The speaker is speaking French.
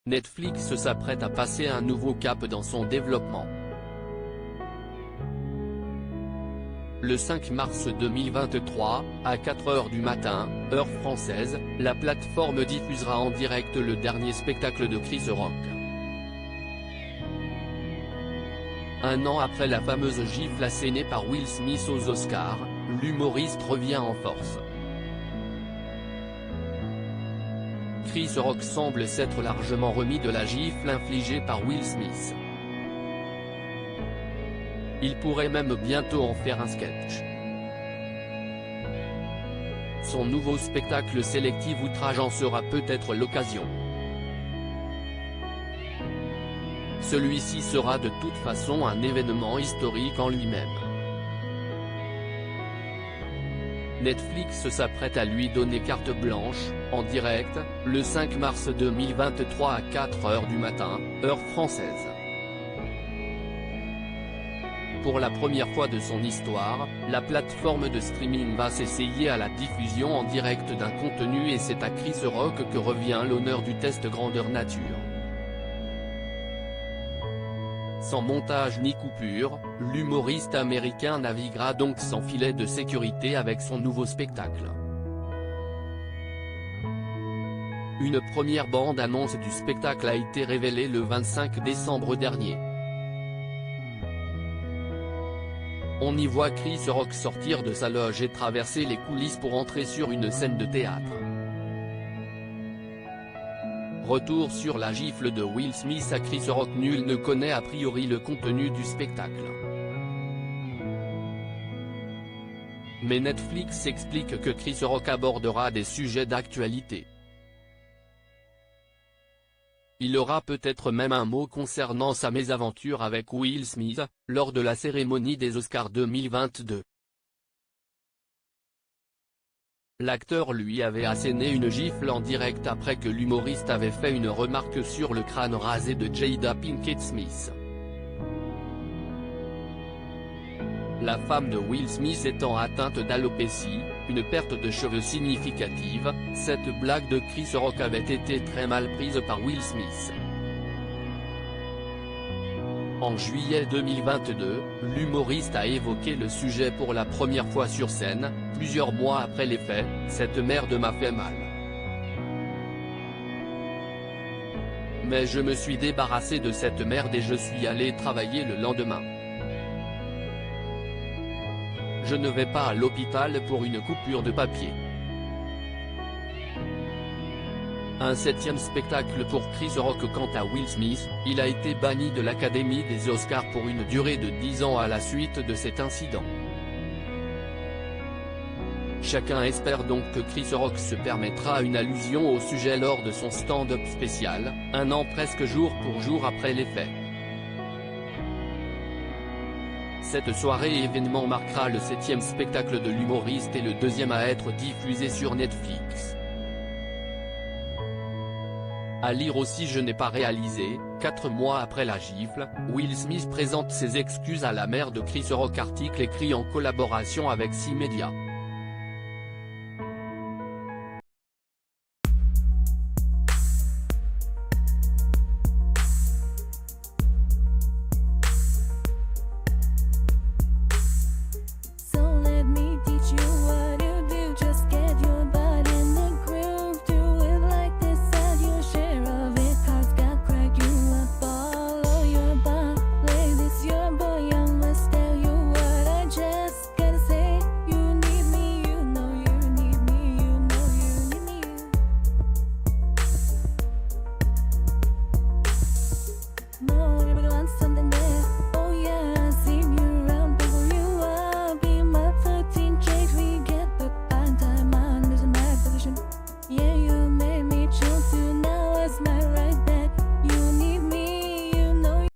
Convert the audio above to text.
Netflix s'apprête à passer un nouveau cap dans son développement. Le 5 mars 2023, à 4h du matin, heure française, la plateforme diffusera en direct le dernier spectacle de Chris Rock. Un an après la fameuse gifle assénée par Will Smith aux Oscars, l'humoriste revient en force. Chris Rock semble s'être largement remis de la gifle infligée par Will Smith. Il pourrait même bientôt en faire un sketch. Son nouveau spectacle Selective Outrage en sera peut-être l'occasion. Celui-ci sera de toute façon un événement historique en lui-même. Netflix s'apprête à lui donner carte blanche, en direct, le 5 mars 2023 à 4h du matin, heure française. Pour la première fois de son histoire, la plateforme de streaming va s'essayer à la diffusion en direct d'un contenu et c'est à Chris Rock que revient l'honneur du test grandeur nature. Sans montage ni coupure, l'humoriste américain naviguera donc sans filet de sécurité avec son nouveau spectacle. Une première bande-annonce du spectacle a été révélée le 25 décembre dernier. On y voit Chris Rock sortir de sa loge et traverser les coulisses pour entrer sur une scène de théâtre. Retour sur la gifle de Will Smith à Chris Rock. Nul ne connaît a priori le contenu du spectacle. Mais Netflix explique que Chris Rock abordera des sujets d'actualité. Il aura peut-être même un mot concernant sa mésaventure avec Will Smith, lors de la cérémonie des Oscars 2022. L'acteur lui avait asséné une gifle en direct après que l'humoriste avait fait une remarque sur le crâne rasé de Jada Pinkett Smith. La femme de Will Smith étant atteinte d'alopécie, une perte de cheveux significative, cette blague de Chris Rock avait été très mal prise par Will Smith. En juillet 2022, l'humoriste a évoqué le sujet pour la première fois sur scène, plusieurs mois après les faits. Cette merde m'a fait mal. Mais je me suis débarrassé de cette merde et je suis allé travailler le lendemain. Je ne vais pas à l'hôpital pour une coupure de papier. Un 7e spectacle pour Chris Rock. Quant à Will Smith, il a été banni de l'Académie des Oscars pour une durée de 10 ans à la suite de cet incident. Chacun espère donc que Chris Rock se permettra une allusion au sujet lors de son stand-up spécial, un an presque jour pour jour après les faits. Cette soirée événement marquera le 7e spectacle de l'humoriste et le 2e à être diffusé sur Netflix. À lire aussi: je n'ai pas réalisé. 4 mois après la gifle, Will Smith présente ses excuses à la mère de Chris Rock. Article écrit en collaboration avec 6 médias.